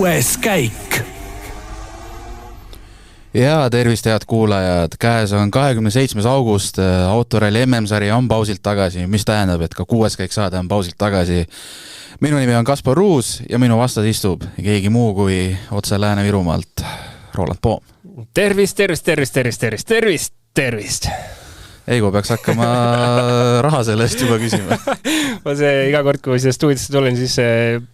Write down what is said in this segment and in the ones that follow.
6. käik. Ja tervist, head kuulajad. Käes on 27. august. Autoralli MM-sari on pausilt tagasi, mis tähendab, et ka 6. käik saade on pausilt tagasi. Minu nimi on Kaspar Ruus ja minu vastas istub keegi muu kui otse Lääne-Virumaalt Roland Poom. Tervist. Eigo peaks hakkama raha selle eest juba küsima. Ma see iga kord, kui siia stuudisse tulen, siis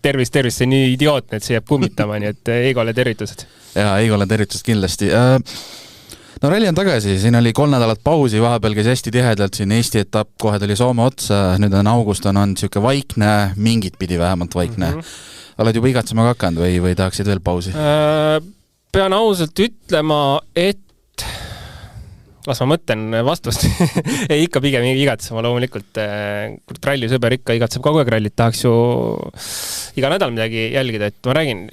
tervist, see on nii idiootne, et see jääb kummitama, nii et Eigole tervitused. Jaa, Eigole tervitused kindlasti. No ralli on tagasi, siin oli 3 nädalat pausi, vahepeal käis hästi tihedalt siin Eesti etapp, kohe tuli Soome otsa, nüüd on august on siuke vaikne, mingit pidi vähemalt vaikne. Oled juba igatsema kakanud või tahaksid veel pausi? Pean ausalt ütlema, et las ma mõtlen vastust. Ei, ikka pigem igatsema loomulikult. Rallisõber ikka igatseb kogu aeg rallit, tahaks ju iga nädal midagi jälgida, et ma räägin,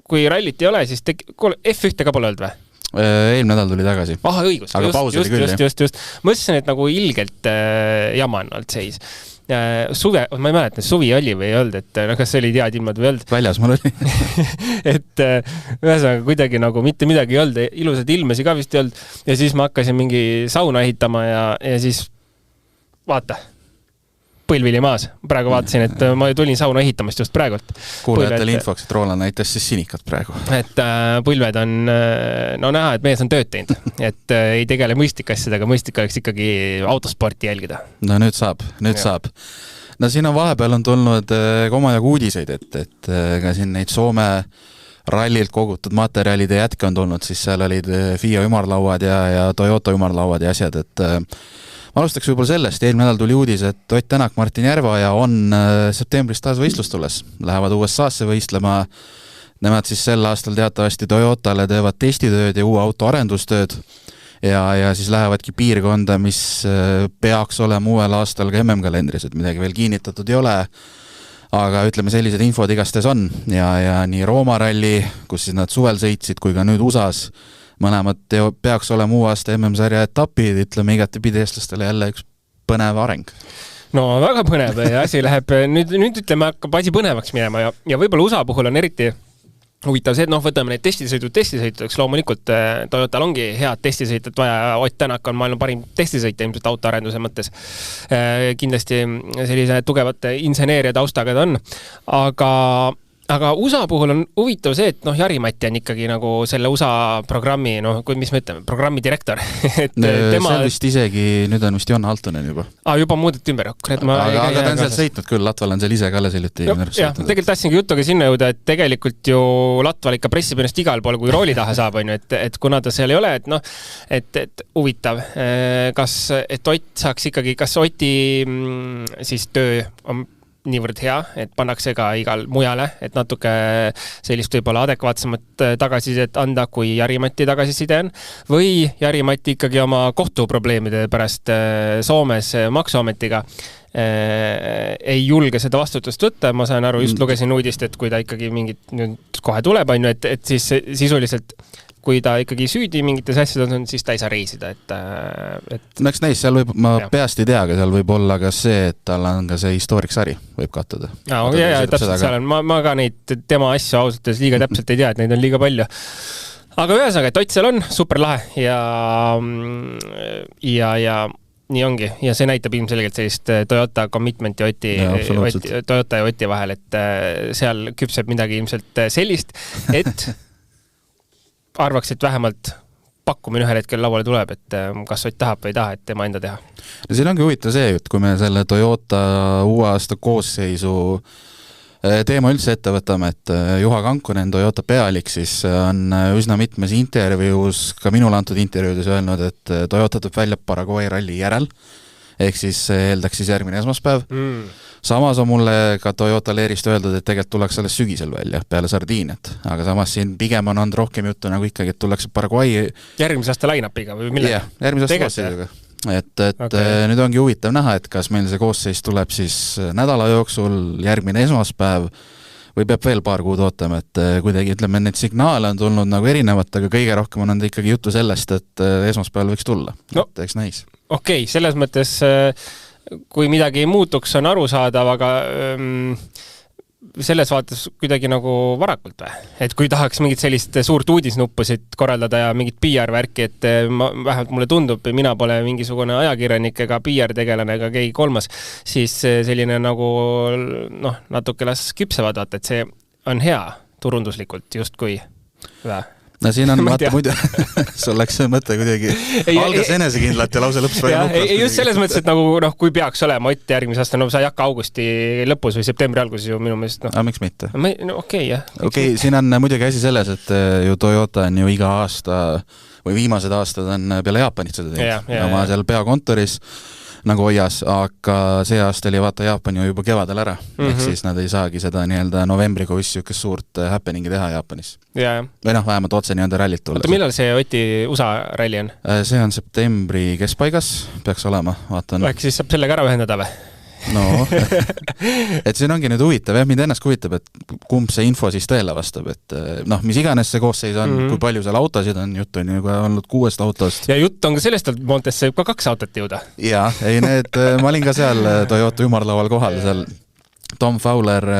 kui rallit ei ole, siis F1 ka pole olnud või? Eelmine nädal tuli tagasi. Aha, õigus. Aga paus oli küll, just. Mõtlesin, et nagu ilgelt jama on olnud seis. Suve, ma ei mäleta, suvi oli või ei olnud, et kas see oli tead ilmad või ei olnud? Väljas mul oli. Et ühesõnaga kuidagi nagu mitte midagi ei olnud, ilusad ilmesi ka vist ei olnud ja siis ma hakkasin mingi sauna ehitama ja siis vaata, põlvili maas. Praegu vaatasin, et ma tulin sauna ehitamist just praegult. Kuulajatele infoks, et Roland näitas siis sinikat praegu. Et põlved on, no näha, et mees on tööd teinud, et ei tegele mõistikasjadega, mõistik oleks ikkagi autosporti jälgida. No nüüd saab. No siin on vahepeal on tulnud omajagu uudiseid, et ka siin neid Soome rallilt kogutud materjalide jätke on tulnud, siis seal olid FIA ümarlauad ja Toyota ümarlauad ja asjad, et ma alustaks võib-olla sellest, eelmine nädal tuli uudis, et Ott Tänak, Martin Järveoja on septembris taas võistlus tulles. Lähevad USA-sse võistlema. Nemad siis sel aastal teatavasti Toyotale teevad testitööd ja uue auto arendustööd ja siis lähevadki piirkonda, mis peaks olema uuel aastal ka MM-kalendris, et midagi veel kinnitatud ei ole. Aga ütleme, sellised infod igastes on ja nii Rooma ralli, kus siis nad suvel sõitsid, kui ka nüüd USAs mõlemad peaks olema uue aasta MM-sarja etapid, ütleme igatepidi eestlastele jälle üks põnev areng. No väga põnev ja asi läheb, nüüd ütleme, hakkab asi põnevaks minema ja võib-olla USA puhul on eriti huvitav see, et võtame need testisõitudeks, loomulikult Toyotal ongi head testisõitjad vaja, Ott Tänak on maailma parim testisõitja ilmselt autoarenduse mõttes. Kindlasti sellise tugevate inseneeria taustaga ta on, aga USA puhul on huvitav see, et Jari-Matti on ikkagi nagu selle USA programmi, mis me ütleme, programmi direktor. See on vist isegi, nüüd on vist Jon Haltunen juba. Juba muudeti ümber. Aga ta on seal sõitnud küll, Latval on seal ise ka alles hiljuti. Tegelikult tahtsingi jutuga sinna jõuda, et tegelikult ju Latval ikka pressib ennast igal pool, kui rooli taha saab, et kuna ta seal ei ole, et huvitav, et Ott saaks ikkagi, kas Oti siis töö on niivõrd hea, et pannakse ka igal mujale, et natuke sellist võib-olla adekvaatsemat tagasisidet anda, kui Jari-Matti tagasiside on, või Jari-Matti ikkagi oma kohtuprobleemide pärast Soomes maksuametiga ei julge seda vastutust võtta. Ma saan aru, just lugesin uudist, et kui ta ikkagi mingit nüüd kohe tuleb, et siis sisuliselt kui ta ikkagi süüdi mingites asjades on, siis ta ei saa reisida. No eks näis, seal võib, ma peast ei tea, aga seal võib olla ka see, et tal on ka see historiksari võib kattuda. Täpselt seal on. Ma ka neid tema asju ausalt liiga täpselt ei tea, et neid on liiga palju. Aga ühesõnaga, et Ott seal on super lahe ja nii ongi. Ja see näitab ilmselgelt sellist Toyota commitmenti Toyota ja Oti vahel, et seal küpseb midagi ilmselt sellist, et arvaks, et vähemalt pakkumine ühel hetkel lauale tuleb, et kas Ott tahab või ei taha, et tema enda teha. No siin ongi huvitav see, et kui me selle Toyota uue aasta koosseisu teema üldse ette võtame, et Juha Kankunen, Toyota pealik, siis on üsna mitmes intervjuus, ka minule antud intervjuudes öelnud, et Toyota tuleb välja Paraguay ralli järel, ehk siis eeldaks siis järgmine esmaspäev. Samas on mulle ka Toyota Leerist öeldud, et tegelikult tuleks alles sügisel välja peale Sardiiniat, aga samas siin pigem on olnud rohkem juttu nagu ikkagi, et tullakse Paraguay järgmise aasta line-upiga või millega? Jah, järgmise aasta koosseisuga. Et nüüd ongi huvitav näha, et kas meil see koosseis tuleb siis nädala jooksul, järgmine esmaspäev või peab veel paar kuud ootama, et kuidagi ütleme, need signaale on tulnud nagu erinevat, aga kõige rohkem on ikkagi juttu sellest, et esmaspäeval võiks tulla. Et eks näis. Okei, selles mõttes kui midagi muutuks, on arusaadav, aga selles vaates kuidagi nagu varakult või? Et kui tahaks mingit sellist suurt uudisnuppusid korraldada ja mingit PR-värki, et vähemalt mulle tundub, mina pole mingisugune ajakirjanik ega PR-tegelane ega keegi kolmas, siis selline nagu natuke las küpsevad, vaata, et see on hea turunduslikult justkui või? No siin on vaata muidu, sul läks see mõte kuidagi algas enesekindlalt ja lause lõpus välja nuklas. Just selles mõttes, et nagu, kui peaks olema Ott järgmise aasta, sa ei hakka augusti lõpus või septembri alguses ju minu meelest. Aga miks mitte? Okei, jah. Okei, siin on muidugi asi selles, et ju Toyota on ju iga aasta või viimased aastad on peale Jaapanit seda teinud. Oma seal peakontoris nagu hoias, aga see aasta oli vaata Jaapan ju juba kevadel ära. Ehk siis nad ei saagi seda nii-öelda novembrikuus siukest suurt happeningi teha Jaapanis. Või vähemalt otse nii-öelda rallit tulla. Oota, millal see Oti USA ralli on? See on septembri keskpaigas, peaks olema, vaatan. Äkki siis saab sellega ära ühendada või? No, et siin ongi nüüd huvitav, mind ennast huvitab, et kumb see info siis tõele vastab, et mis iganes see koosseis on, kui palju seal autosid on, jutt on ju olnud 6 autost. Ja jutt on ka sellest, et Montesse võib ka 2 autot jõuda. Jaa, ma olin ka seal Toyota ümarlaual kohal, seal Tom Fowler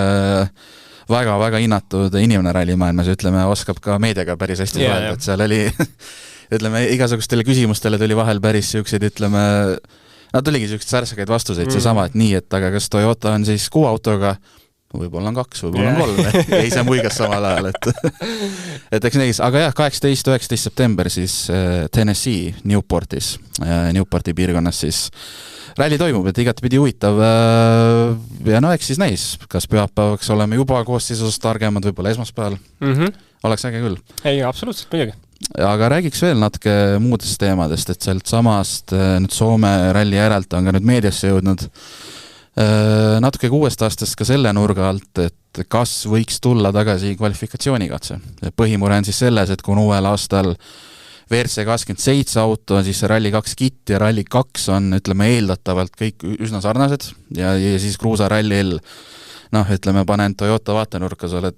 väga-väga hinnatud inimene rallimaailmas, ütleme, oskab ka meediaga päris hästi suhelda, et seal oli, ütleme, igasugustele küsimustele tuli vahel päris siukseid, ütleme, nad tuligi sellised särsakaid vastuseid, seesama, et nii, et aga kas Toyota on siis 6 autoga, võib-olla on 2, võib-olla on 3, ei see muigas samal ajal, et eks neis, aga jah, 18-19 september siis Tennessee Newportis, Newporti piirkonnas siis ralli toimub, et igatepidi huvitav ja eks siis näis, kas pühapäevaks oleme juba koostisust targemad, võib-olla esmaspäeval, oleks äge küll. Ei, absoluutselt midagi. Aga räägiks veel natuke muudest teemadest, et sealt samast nüüd Soome ralli järelt on ka nüüd meediasse jõudnud natuke 6 aastast ka selle nurga alt, et kas võiks tulla tagasi kvalifikatsioonikatse. Põhimure on siis selles, et kui uuel aastal WRC27 auto, siis see Rally 2 kit ja Rally 2 on, ütleme, eeldatavalt kõik üsna sarnased ja siis Cruza rallil ütleme, panen Toyota vaatenurka, sa oled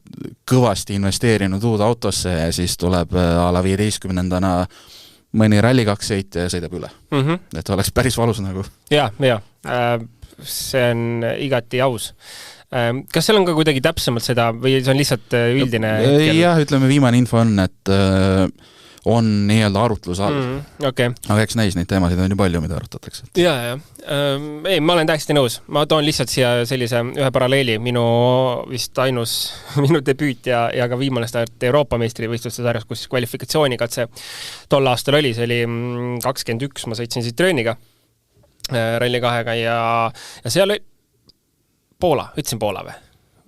kõvasti investeerinud uude autosse ja siis tuleb a la 15-ndana mõni Rally 2 sõitja ja sõidab üle. Et oleks päris valus nagu. Ja, see on igati aus. Kas seal on ka kuidagi täpsemalt seda või see on lihtsalt üldine hetkel? Jah, ütleme, viimane info on, et on nii-öelda arutlus all. Aga eks näis neid teemasid on ju palju, mida arutatakse. Ei, ma olen täiesti nõus. Ma toon lihtsalt siia sellise ühe paralleeli. Minu vist ainus, minu debüüt ja ka viimane start Euroopa meistrivõistluste sarjas, kus kvalifikatsioonikatse tol aastal oli. See oli 21, ma sõitsin Citroeniga Rally 2-ga ja seal oli Poola, ütlesin Poola või?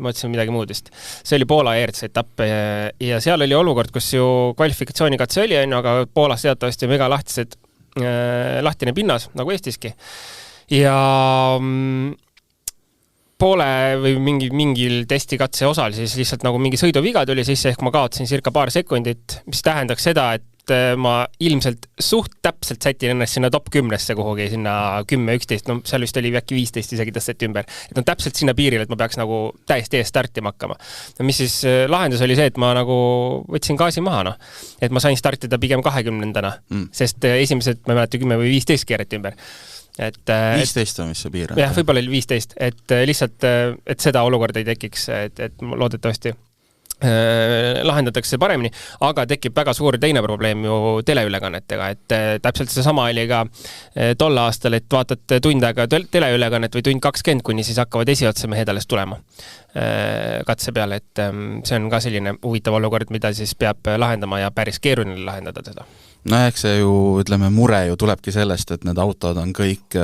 Ma ütlesin midagi muud vist. See oli Poola ERC etapp ja seal oli olukord, kus ju kvalifikatsioonikatse oli, aga Poolas teatavasti mega lahtine pinnas, nagu Eestiski. Ja poole või mingil testikatse osal siis lihtsalt nagu mingi sõiduviga tuli sisse, ehk ma kaotasin circa paar sekundit, mis tähendaks seda, et ma ilmselt suht täpselt sätin ennast sinna top 10-sse kuhugi, sinna 10-11, seal vist oli äkki 15 isegi tõsteti ümber. Et täpselt sinna piiril, et ma peaks nagu täiesti ees startima hakkama. Mis siis lahendus oli see, et ma nagu võtsin gaasi maha, et ma sain startida pigem 20-ndana, sest esimesed, ma ei mäleta, 10 või 15 keereti ümber. 15 on mis see piir? Jah, võib-olla oli 15, et lihtsalt, et seda olukorda ei tekiks, et loodetavasti lahendatakse paremini, aga tekib väga suur teine probleem ju teleülekannetega, et täpselt see sama oli ka tol aastal, et vaatad tund aega teleülekannet või tund 20, kuni siis hakkavad esiotsa mehed alles tulema katse peale, et see on ka selline huvitav olukord, mida siis peab lahendama ja päris keeruline lahendada seda. No eks see ju, ütleme, mure ju tulebki sellest, et need autod on kõik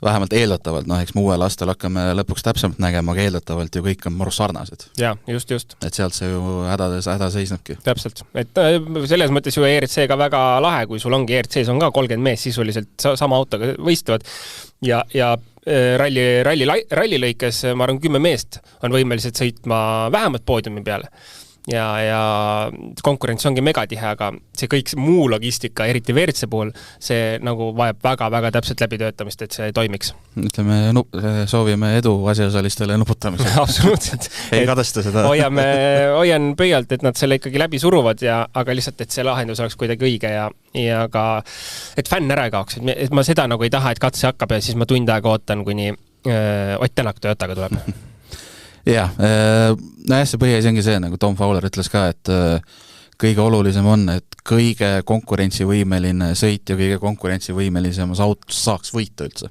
vähemalt eeldatavalt, eks me uuel aastal hakkame lõpuks täpsemalt nägema, aga eeldatavalt ju kõik on maru sarnased. Jaa, just. Et sealt see ju häda seisnebki. Täpselt. Et selles mõttes ju ERC ka väga lahe, kui sul ongi ERC-s on ka 30 mees sisuliselt sama autoga võistlevad ja ralli lõikes, ma arvan, 10 meest on võimelised sõitma vähemalt poodiumi peale. Ja konkurents ongi megatihe, aga see kõik muu logistika, eriti WRC puhul, see nagu vajab väga-väga täpselt läbitöötamist, et see toimiks. Ütleme, soovime edu asjaosalistele nuputamisel. Absoluutselt. Ei kadesta seda. Hoian pöialt, et nad selle ikkagi läbi suruvad, aga lihtsalt, et see lahendus oleks kuidagi õige ja ka, et fänn ära ei kaoks. Et ma seda nagu ei taha, et katse hakkab ja siis ma tund aega ootan, kuni Ott Tänak Toyotaga tuleb. jah, see põhiasi ongi see, nagu Tom Fowler ütles ka, et kõige olulisem on, et kõige konkurentsivõimeline sõit ja kõige konkurentsivõimelisemas autos saaks võita üldse.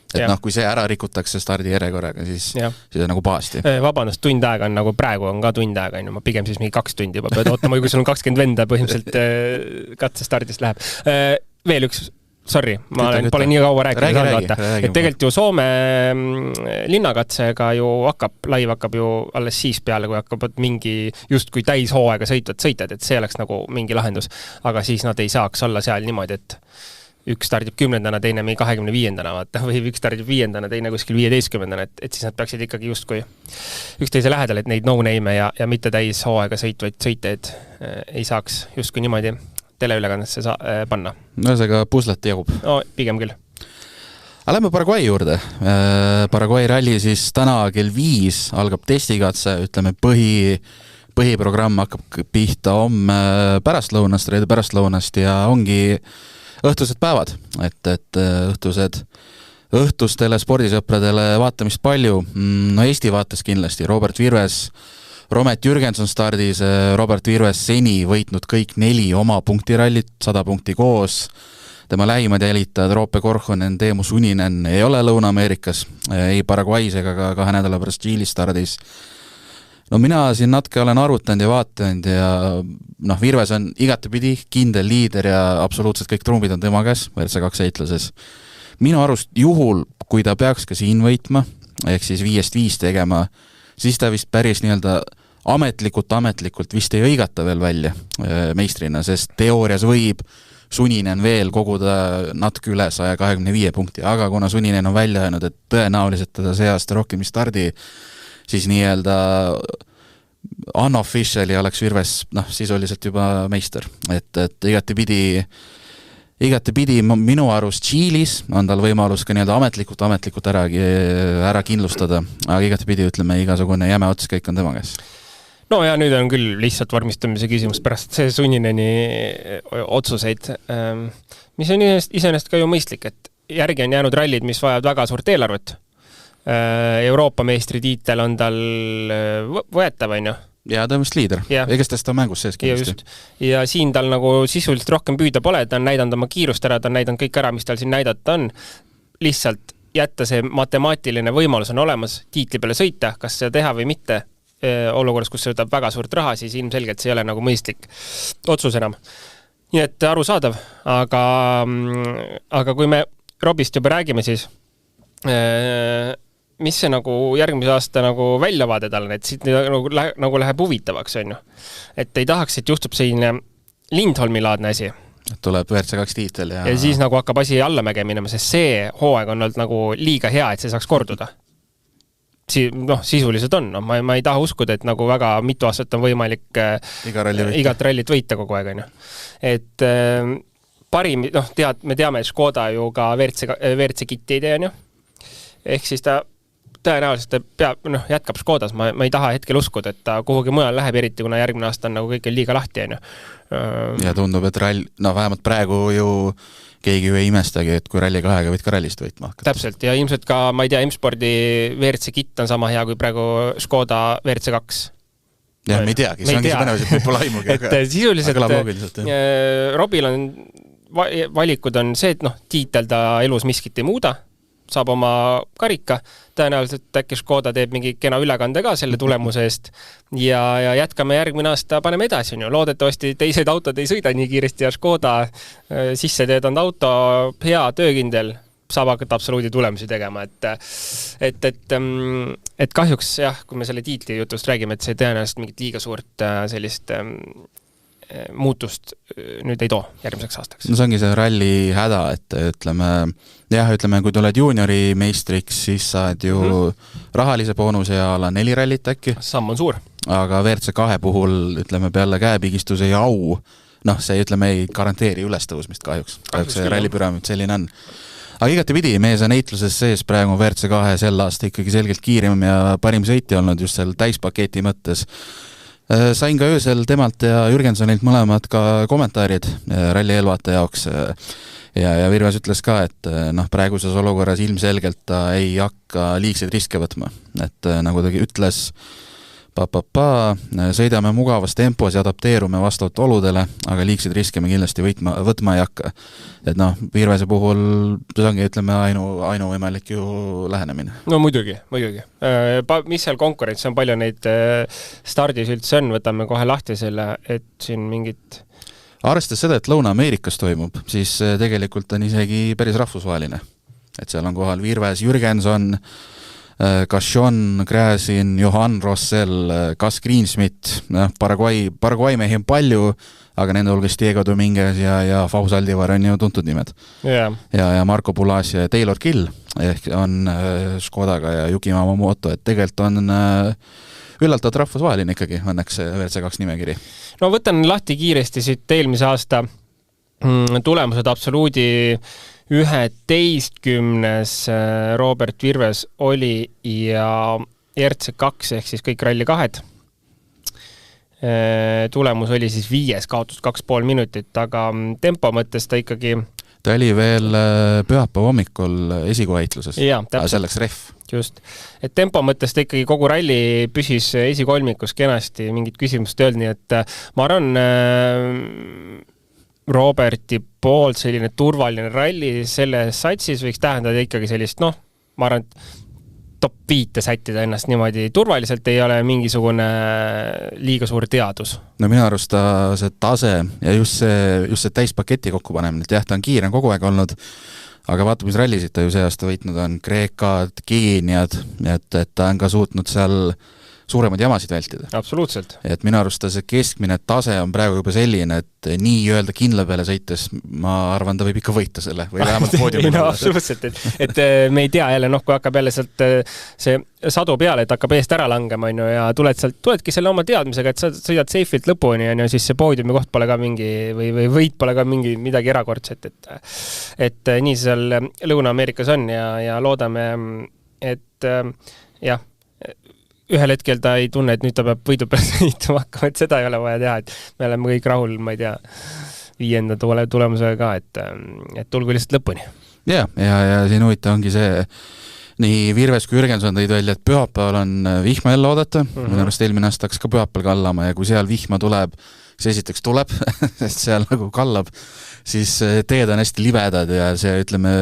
Et kui see ära rikutakse stardi järjekorraga, siis on nagu paasti. Vabandust, tund aega on nagu praegu on ka tund aega, ma pigem siis mingi 2 tundi juba pead ootama, kui sul on 20 venda põhimõtteliselt katse stardist läheb. Veel üks, sorry, ma pole nii kaua rääkinud, et tegelikult ju Soome linnakatsega ju laiv hakkab ju alles siis peale, kui hakkab mingi justkui täishooaega sõitvad, et see oleks nagu mingi lahendus, aga siis nad ei saaks olla seal niimoodi, et üks stardib 10-ndana, teine 25-ndana, vaata, või üks stardib 5-ndana, teine kuskil 15-ndana, et siis nad peaksid ikkagi justkui üksteise lähedal, et neid no-name ja mitte täis hooaega sõitvaid sõiteid ei saaks justkui niimoodi teleülekannesse panna. Ühesõnaga puslet jagub. No, pigem küll. Aga lähme Paraguay juurde. Paraguay ralli siis täna kell 5 algab testikatse, ütleme põhiprogramm hakkab pihta homme pärastlõunast, reede pärastlõunast ja ongi õhtused päevad, et õhtustele spordisõpradele vaatamist palju. No Eesti vaatas kindlasti Robert Virves, Romet Jürgenson stardis, Robert Virves seni võitnud kõik 4 oma punktirallit, 100 punkti koos. Tema lähimad jälitajad Roope Korhonen, Teemu Suninen ei ole Lõuna-Ameerikas, ei Paraguay's ega ka 2 nädala pärast Tšiilis stardis. No mina siin natuke olen arvutanud ja vaatanud ja Virves on igatepidi kindel liider ja absoluutselt kõik trumbid on tema käes WRC2 heitluses. Minu arust juhul, kui ta peaks ka siin võitma, ehk siis 5-5 tegema, siis ta vist päris nii-öelda ametlikult vist ei õigata veel välja meistrina, sest teoorias võib Suninen veel koguda natuke üle 125 punkti, aga kuna Suninen on välja jäänud, et tõenäoliselt teda see aasta rohkem stardi, siis nii-öelda unofficially oleks Virves sisuliselt juba meister. Et igatepidi minu arust Tšiilis on tal võimalus ka nii-öelda ametlikult ära kindlustada, aga igatepidi ütleme, igasugune jäme ots kõik on tema käes. No ja nüüd on küll lihtsalt vormistamise küsimus pärast see Sunineni otsuseid, mis on iseenesest ka ju mõistlik, et järgi on jäänud rallid, mis vajavad väga suurt eelarvet. Euroopa meistritiitel on tal võetav, on ju? Ja ta on vist liider. Egas ta mängus sees kindlasti. Ja siin tal nagu sisuliselt rohkem püüda pole, ta on näidanud oma kiirust ära, ta on näidanud kõik ära, mis tal siin näidata on. Lihtsalt jätta see matemaatiline võimalus on olemas tiitli peale sõita, kas seda teha või mitte olukorras, kus see võtab väga suurt raha, siis ilmselgelt see ei ole nagu mõistlik otsus enam. Nii et aru saadav, aga kui me Robist juba räägime, siis mis see nagu järgmise aasta nagu väljavaade tal on, et siit nagu läheb huvitavaks, on ju. Et ei tahaks, et juhtub selline Lindholmi-laadne asi. Tuleb WRC2 tiitel ja siis nagu hakkab asi allamäge minema, sest see hooaeg on olnud nagu liiga hea, et see saaks korduda. Sisuliselt on. Ma ei taha uskuda, et nagu väga mitu aastat on võimalik igat rallit võita kogu aeg, on ju. Et parim, me teame, et Škoda ju ka WRC kitti ei tee, on ju. Ehk siis ta tõenäoliselt jätkab Škodas, ma ei taha hetkel uskuda, et ta kuhugi mujal läheb, eriti kuna järgmine aasta on nagu kõik liiga lahti, on ju. Ja tundub, et vähemalt praegu ju keegi ju ei imestagi, et kui ralli 2-ga võid ka rallist võitma hakata. Täpselt, ja ilmselt ka, ma ei tea, M-spordi WRC kitt on sama hea kui praegu Škoda WRC2. Ja me ei teagi, see ongi see mõneviselt võib-olla aimugi, aga sisuliselt Robil on valikud on see, et tiitel ta elus miskit ei muuda, saab oma karika, tõenäoliselt äkki Škoda teeb mingi kena ülekande ka selle tulemuse eest ja jätkame järgmine aasta, paneme edasi, loodetavasti teised autod ei sõida nii kiiresti ja Škoda sisse teedanud auto, hea töökindel, saab hakata absoluudi tulemusi tegema, et kahjuks jah, kui me selle tiitli jutust räägime, et see tõenäoliselt mingit liiga suurt sellist muutust nüüd ei too järgmiseks aastaks. No see ongi see ralli häda, et ütleme, kui tuled juniori meistriks, siis saad ju rahalise boonuse ja ala 4 rallit äkki. Samm on suur. Aga WRC2 puhul, ütleme, peale käepigistuse ja au, see, ütleme, ei garanteeri ülestõusmist kahjuks. See rallipüramid selline on. Aga igatepidi, mees on heitluses sees praegu WRC2 sel aasta ikkagi selgelt kiirim ja parim sõiti olnud just seal täispaketi mõttes. Sain ka öösel temalt ja Jürgensonilt mõlemad ka kommentaarid ralli eelvaate jaoks ja Virves ütles ka, et praeguses olukorras ilmselgelt ta ei hakka liigseid riske võtma, et nagu ta ütles, sõidame mugavas tempos ja adapteerume vastavalt oludele, aga liigseid riske me kindlasti võtma ei hakka. Et Virvese puhul see ongi, ütleme, ainuvõimalik ju lähenemine. No muidugi. Mis seal konkurents on, palju neid stardis üldse on, võtame kohe lahti selle, et siin mingit... Arvestades seda, et Lõuna-Ameerikas toimub, siis tegelikult on isegi päris rahvusvaheline. Et seal on kohal Virves, Jürgenson, Cachon, Gräzin, Johan Rossell, Gus Greensmith, Paraguay mehi on palju, aga nende hulgas Diego Dominguez ja Faus Aldivar on ju tuntud nimed. Yeah. Ja Marco Pulas ja Taylor Kill ehk on Škodaga ja Yuki Yamamoto, et tegelikult on üllatavalt rahvusvaheline ikkagi, õnneks WRC2 nimekiri. No võtan lahti kiiresti siit eelmise aasta tulemused absoluudi 11. Robert Virves oli ja RC2 ehk siis kõik ralli 2. Tulemus oli siis 5, kaotus 2,5 minutit, aga tempo mõttes ta ikkagi... Ta oli veel pühapäeva hommikul esikohaitluses, aga selleks ref. Just. Et tempo mõttes ta ikkagi kogu ralli püsis esikolmikus kenasti, mingit küsimust ei olnud, nii et ma arvan... Roberti poolt selline turvaline ralli selles satsis võiks tähendada ikkagi sellist, ma arvan, et top 5 sättida ennast niimoodi turvaliselt ei ole mingisugune liiga suur teadus. No minu arust see tase ja just see täispaketi kokkupanemine, et jah, ta on kiire kogu aeg olnud, aga vaata, mis rallisid ta ju see aasta võitnud on, Kreekad, Keeniad, et ta on ka suutnud seal suuremaid jamasid vältida. Absoluutselt. Et minu arust see keskmine tase on praegu juba selline, et nii öelda kindla peale sõites, ma arvan, ta võib ikka võita selle või vähemalt poodiumil. No absoluutselt, et me ei tea jälle, kui hakkab jälle sealt see sadu peale, et hakkab eest ära langema ja tuledki selle oma teadmisega, et sa sõidad seifilt lõpuni ja siis see poodiumi koht pole ka mingi või võit pole ka midagi erakordset, et nii see seal Lõuna-Ameerikas on ja loodame, et jah, ühel hetkel ta ei tunne, et nüüd ta peab võidu peale sõitma hakkama, et seda ei ole vaja teha, et me oleme kõik rahul, ma ei tea, 5. tulemusega ka, et tulgu lihtsalt lõpuni. Ja siin huvitav ongi see, nii Virves kui Jürgenson tõid välja, et pühapäeval on vihma jälle oodata, minu arust eelmine aasta hakkas ka pühapäeval kallama ja kui seal vihma tuleb, siis esiteks tuleb, sest seal nagu kallab, siis teed on hästi libedad ja see, ütleme,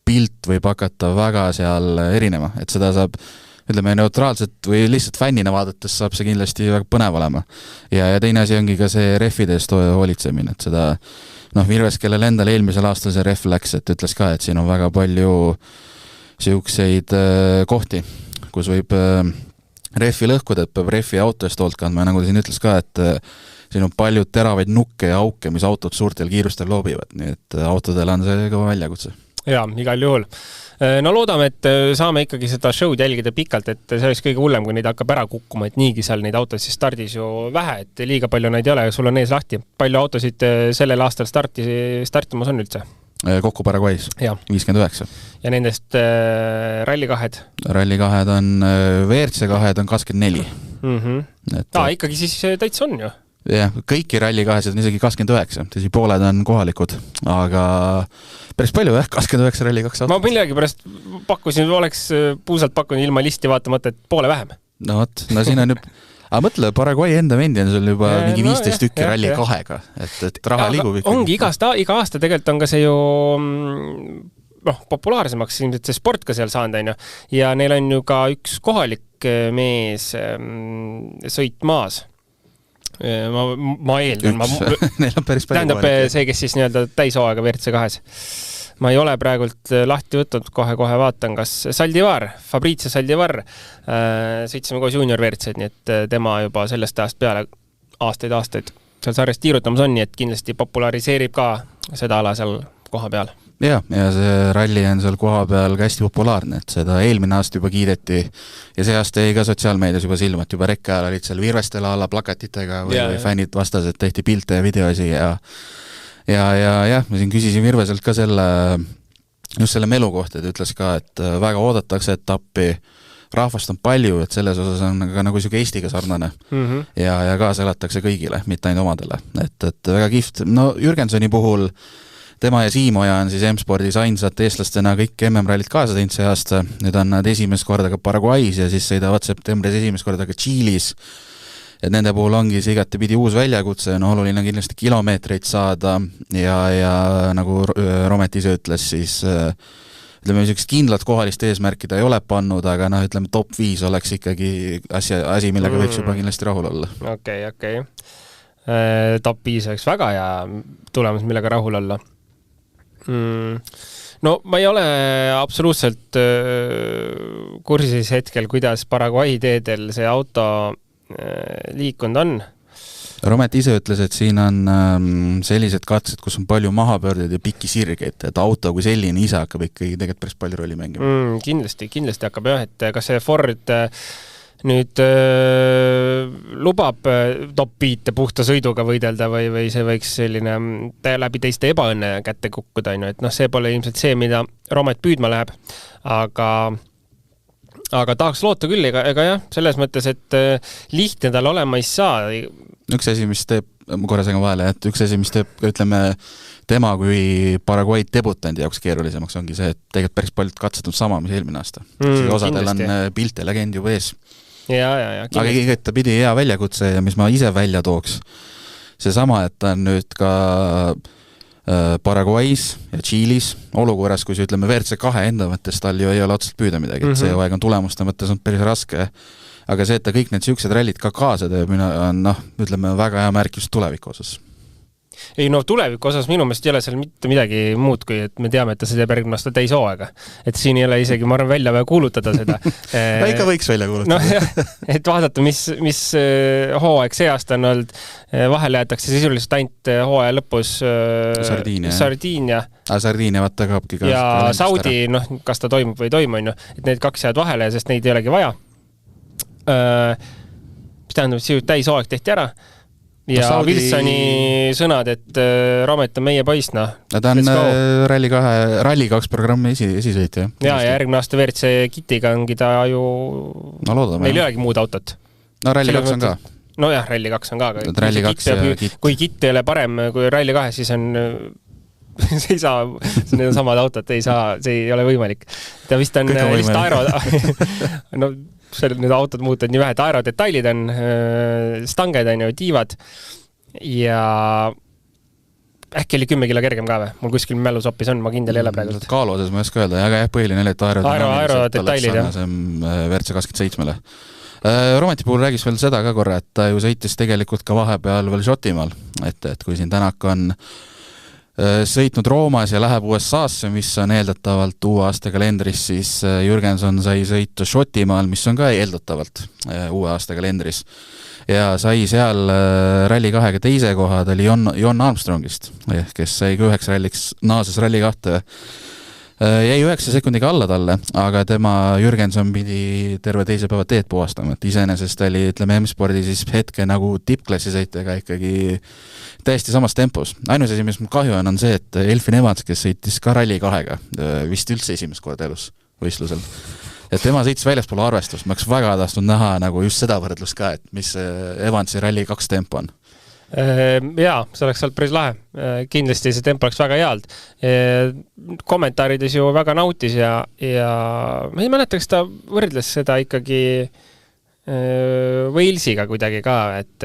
pilt võib hakata väga seal erinema, et seda saab ütleme neutraalselt või lihtsalt fännina vaadates saab see kindlasti väga põnev olema. Ja teine asi ongi ka see refide eest hoolitsemine, et seda Virves, kellel endal eelmisel aastal see ref läks, et ütles ka, et siin on väga palju siukseid kohti, kus võib refi lõhkuda, et peab refi auto eest hoolt kandma ja nagu ta siin ütles ka, et siin on palju teravaid nukke ja auke, mis autod suurtel kiirustel loobivad, nii et autodel on see kõva väljakutse. Jaa, igal juhul. No loodame, et saame ikkagi seda show'd jälgida pikalt, et see oleks kõige hullem, kui neid hakkab ära kukkuma, et niigi seal neid autosid stardis ju vähe, et liiga palju neid ei ole, sul on ees lahti. Palju autosid sellel aastal startimas on üldse? Kokku Paraguay's, 59. Ja nendest ralli 2? Ralli 2 on, WRC 2 on 24. Ikkagi siis täitsa on ju? Jah, kõiki ralli 2 on isegi 29, tõsi pooled on kohalikud, aga päris palju 29 ralli 2 autot. Ma millegi pärast pakkusin, oleks puusalt pakkunud ilma listi vaatamata, et poole vähem. No võt, siin on juba, aga mõtle, Paraguay enda vendi on sul juba mingi 15 tükki ralli 2-ga, et raha liigub ikka. Ongi iga aasta tegelikult on ka see ju populaarsemaks ilmselt see sport ka seal saanud on ju, ja neil on ju ka üks kohalik mees sõit maas. Ma eeldan. Neil on päris palju tähendab see, kes siis nii-öelda täishooaega WRC 2. Ma ei ole praegult lahti võtnud, kohe vaatan, kas Saldivar, Fabrizio Saldivar, sõitsime koos junior WRC-d, nii et tema juba sellest ajast peale aastaid seal sarjast tiirutamas on, nii et kindlasti populariseerib ka seda ala seal koha peal. Ja see ralli on seal koha peal ka hästi populaarne, et seda eelmine aasta juba kiideti ja see aasta jäi ka sotsiaalmeedias juba silma, et juba rekke ajal olid seal Virvestele alla plakatitega või fännid vastas, et tehti pilte ja videosi ja ma siin küsisin Virveselt ka just selle melu kohta, et ütles ka, et väga oodatakse etappi, rahvast on palju, et selles osas on ka nagu siuke Eestiga sarnane ja kaasa elatakse kõigile, mitte ainult omadele. Et väga kihvt. No Jürgensoni puhul tema ja Siimoja on siis M-spordis ainsad eestlastena kõik MM-rallit kaasa teinud see aasta. Nüüd on nad esimest korda ka Paraguay's ja siis sõidavad septembris esimest korda ka Chilis. Et nende puhul ongi see igatepidi uus väljakutse, no oluline on kindlasti kilomeetreid saada ja nagu Romet ise ütles, siis ütleme, niisugust kindlat kohalist eesmärki ta ei ole pannud, aga noh, ütleme, top 5 oleks ikkagi asi millega võiks juba kindlasti rahul olla. Okei. Top 5 oleks väga hea tulemus, millega rahul olla. No ma ei ole absoluutselt kursis hetkel, kuidas Paraguay teedel see auto liikunud on. Romet ise ütles, et siin on sellised katsed, kus on palju mahapöördeid ja pikki sirgeid, et auto kui selline ise hakkab ikkagi tegelikult päris palju rolli mängima. Kindlasti hakkab jah, et kas see Ford nüüd lubab top 5 puhta sõiduga võidelda või see võiks selline läbi teiste ebaõnne kätte kukkuda, et noh, see pole ilmselt see, mida Romet püüdma läheb, aga tahaks loota küll, ega jah, selles mõttes, et lihtne tal olema ei saa. Üks asi, mis teeb, ma korra segan vahele, et üks asi, mis teeb, ütleme, tema kui Paraguay debutandi jaoks keerulisemaks ongi see, et tegelikult päris paljud katsed on sama, mis eelmine aasta. Osadel on pilt ja legend juba ees. Ja, aga igat pidi hea väljakutse ja mis ma ise välja tooks, see sama, et ta on nüüd ka Paraguay's ja Chilis olukorras, kui ütleme WRC2 enda mõttes tal ju ei ole otseselt püüda midagi, et see aeg on tulemuste mõttes on päris raske, aga see, et ta kõik need siuksed rallid ka kaasa teeb, on ütleme väga hea märk just tuleviku osas. Ei no tuleviku osas minu meelest ei ole seal mitte midagi muud, kui et me teame, et ta see teeb järgmine aasta täishooaega. Et siin ei ole isegi, ma arvan, välja vaja kuulutada seda. Ikka võiks välja kuulutada. No, jah, et vaadata, mis hooaeg see aasta on olnud. Vahel jäetakse sisuliselt ainult hooaja lõpus Sardiinia. Sardiinia vaata kaabki ka. Ja Saudi, noh, kas ta toimub või ei toimu, et need kaks jäävad vahele, sest neid ei olegi vaja. Mis tähendab, et täishooaeg tehti ära. Ja Saudi... Wilsoni sõnad, et Romet on meie poiss, noh. Ta on Rally 2 programmi esisõitja. Ja järgmine aasta WRC Kittiga ongi ta ju... No loodame. Meil ei olegi muud autot. No Rally 2 on ka. No jah, Rally 2 on ka. Rally 2 ja Kitt. Kui Kitt ei ole parem kui Rally 2, siis on... see ei saa, need on samad autot, see ei ole võimalik. Ta vist on lihtsalt aero... no... Need autod muutuvad nii vähe, et aerodetailid on, stanged on ju, tiivad ja äkki oli 10 kilo kergem ka või? Mul kuskil mälusopis on, ma kindel ei ole praegu. Kaalu osas ma ei oska öelda, aga jah, põhiline oli, et aerodetailid jah. WRC 27-le. Rometi puhul räägis veel seda ka korra, et ta ju sõitis tegelikult ka vahepeal veel Šotimaal, et kui siin Tänak on sõitnud Roomas ja läheb USA-sse, mis on eeldatavalt uue aasta kalendris, siis Jürgenson sai sõitu Šotimaal, mis on ka eeldatavalt uue aasta kalendris. Ja sai seal Rally 2-ga teise koha, ta oli Jon Armstrongist, kes sai 9 ralliks naases Rally 2. Jäi 9 sekundiga alla talle, aga tema Jürgenson pidi terve teise päeva teed puhastama, et iseenesest oli, ütleme, M-spordi siis hetke nagu tippklassi sõitjaga ikkagi täiesti samas tempos. Ainus asi, mis mul kahju on see, et Elfin Evans, kes sõitis ka Rally 2-ga, vist üldse esimest korda elus võistlusel. Et tema sõitis väljaspool arvestust, ma oleks väga tahtnud näha nagu just seda võrdlust ka, et mis Evansi Rally 2 tempo on. Jaa, see oleks olnud päris lahe. Kindlasti see tempo oleks väga heald. Kommentaarides ju väga nautis ja ma ei mäleta, kas ta võrdles seda ikkagi Walesiga kuidagi ka, et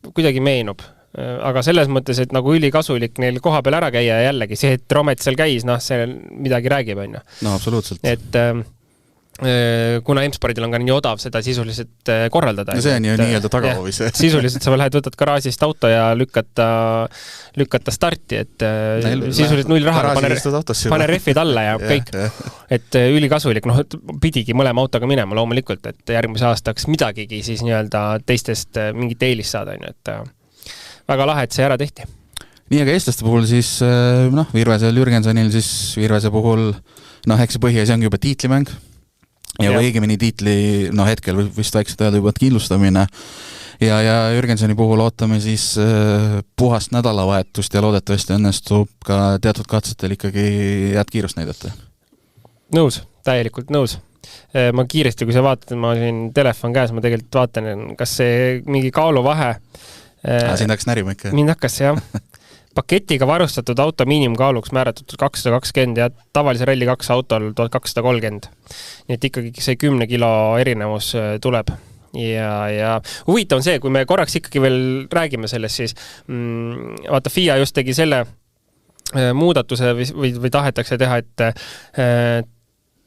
kuidagi meenub. Aga selles mõttes, et nagu ülikasulik neil koha peal ära käia ja jällegi see, et Romet seal käis, noh, see midagi räägib, on ju. No, absoluutselt. Et kuna M-spordil on ka nii odav seda sisuliselt korraldada. No see on ju nii-öelda tagahoovis. Sisuliselt sa lähed, võtad garaasist auto ja lükkata starti, et sisuliselt null raha, pane refid alla ja kõik. Et ülikasulik, noh, pidigi mõlema autoga minema loomulikult, et järgmise aastaks midagigi siis nii-öelda teistest mingit eelist saada, et väga lahe, et see ära tehti. Nii, aga eestlaste puhul siis, noh, Virvesel Jürgensonil siis Virvese puhul, noh, eks see põhiasi ongi juba tiitlimäng ja õigemini tiitli, noh, hetkel vist väikselt öelda juba kindlustamine ja Jürgensoni puhul ootame siis puhast nädalavahetust ja loodetavasti õnnestub ka teatud katsetel ikkagi head kiirust näidata. Nõus, täielikult nõus. Ma kiiresti, kui sa vaatad, ma siin telefon käes, ma tegelikult vaatan, kas see mingi kaaluvahe. Sind hakkas närima ikka. Mind hakkas, jah. Paketiga varustatud auto miinimumkaaluks määratud 220 ja tavalise Rally 2 autol 1230. Nii et ikkagi see 10 kilo erinevus tuleb. Ja huvitav on see, kui me korraks ikkagi veel räägime sellest, siis vaata FIA just tegi selle muudatuse või tahetakse teha, et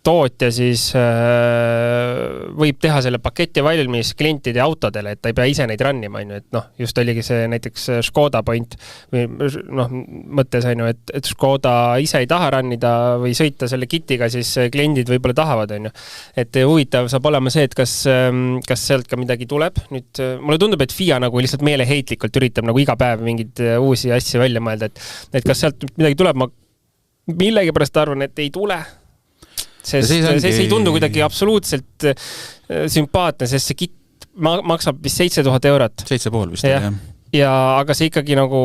tootja siis võib teha selle paketi valmis klientide autodele, et ta ei pea ise neid rannima, et just oligi see näiteks Škoda point või mõttes, et Škoda ise ei taha rannida või sõita selle kitiga, siis kliendid võib-olla tahavad, et huvitav saab olema see, et kas sealt ka midagi tuleb. Nüüd mulle tundub, et FIA nagu lihtsalt meeleheitlikult üritab nagu iga päev mingid uusi asju välja mõelda, et kas sealt midagi tuleb, ma millegipärast arvan, et ei tule. Sest see ei tundu kuidagi absoluutselt sümpaatne, sest see kitt maksab vist 7000 eurot. 7,5 vist, jah. Ja aga see ikkagi nagu,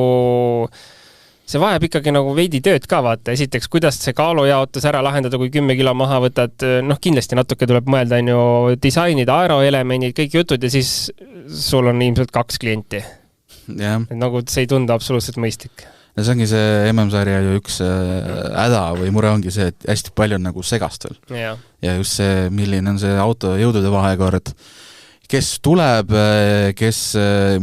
see vajab ikkagi nagu veidi tööd ka vaata. Esiteks, kuidas see kaalujaotus ära lahendada, kui 10 kilo maha võtad, kindlasti natuke tuleb mõelda disainida, aeroelemendid, kõik jutud ja siis sul on ilmselt 2 klienti. Yeah. Nagu see ei tundu absoluutselt mõistlik. Ja see ongi see MM-sarja ju üks häda või mure ongi see, et hästi palju on nagu segast veel. Ja just see, milline on see auto jõudude vahekord, kes tuleb,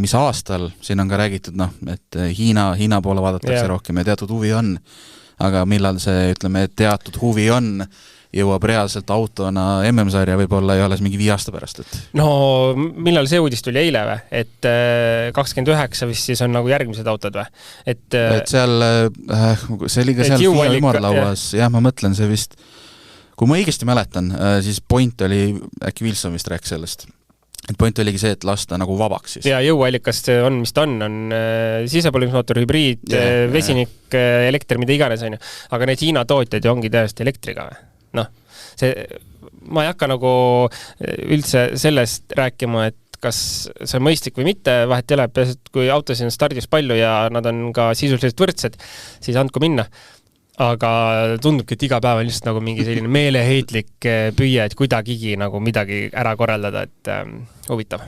mis aastal, siin on ka räägitud, et Hiina poole vaadatakse rohkem ja teatud huvi on, aga millal see, ütleme, teatud huvi on, jõuab reaalselt autona MM-sarja võib-olla ei alles mingi 5 aasta pärast. No, millal see uudis tuli eile või? Et 29 vist siis on nagu järgmised autod või? Et seal, see oli ka seal FIA ümarlauas, jah, ma mõtlen, see vist, kui ma õigesti mäletan, siis point oli, äkki Wilson vist rääk sellest, et point oligi see, et lasta nagu vabaks siis. Ja jõuallikast on, mis ta on sisepõlemismootor, hübriid, vesinik, elekter, mida iganes on ju. Aga need Hiina tootjad ongi täiesti elektriga või? Ma ei hakka nagu üldse sellest rääkima, et kas see on mõistlik või mitte, vahet ei ole, kui autosid on stardis palju ja nad on ka sisuliselt võrdsed, siis andku minna. Aga tundubki, et iga päev on lihtsalt nagu mingi selline meeleheitlik püüe, et kuidagigi nagu midagi ära korraldada, et huvitav.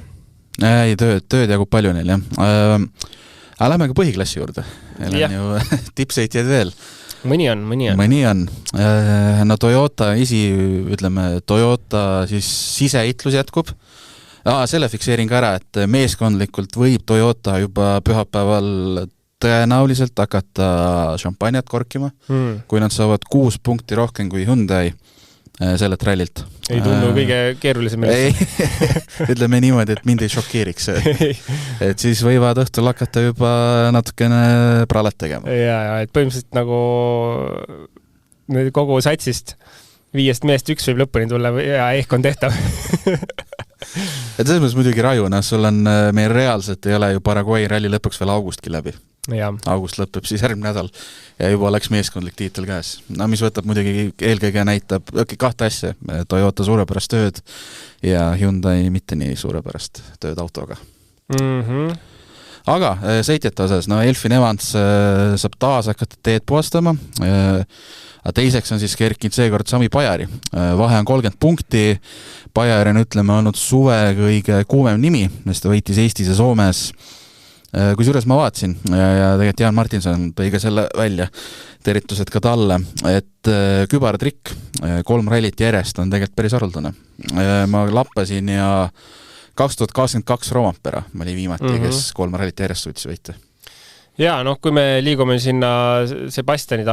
Ei, tööd jagub palju neil, jah. Lähme ka põhiklassi juurde. Meil on ju tipsõitjad veel. Mõni on. No Toyota Toyota siis siseitlus jätkub. Selle fikseerin ka ära, et meeskondlikult võib Toyota juba pühapäeval tõenäoliselt hakata šampanjat korkima, kui nad saavad 6 punkti rohkem kui Hyundai sellelt rallilt. Ei tundu kõige keerulisem. Ütleme niimoodi, et mind ei šokeeriks. Et siis võivad õhtul hakata juba natukene pralet tegema. Ja, et põhimõtteliselt nagu kogu satsist 5 meest 1 võib lõpuni tulla ja ehk on tehtav. Et selles mõttes muidugi rajuna, sul on meil reaalselt ei ole ju Paraguay ralli lõpuks veel augustki läbi. Ja. August lõpeb siis järgmine nädal ja juba oleks meeskondlik tiitel käes. No mis võtab muidugi eelkõige näitab 2 asja, Toyota suurepärast tööd ja Hyundai mitte nii suurepärast tööd autoga. Aga sõitjate osas, Elfin Evans saab taas hakata teed puhastama, aga teiseks on siis kerkinud seekord Sami Pajari. Vahe on 30 punkti, Pajari on olnud suve kõige kuumem nimi, mis ta võitis Eestis ja Soomes. Kui juures ma vaatsin ja tegelikult Jaan Martinson tõi ka selle välja, tervitused ka talle, et kübartrikk 3 rallit järjest on tegelikult päris haruldane. Ma lappasin ja 2022 Rompera ma oli viimati, kes 3 rallit järjest suutis võita. Ja, kui me liigume sinna Sebastianide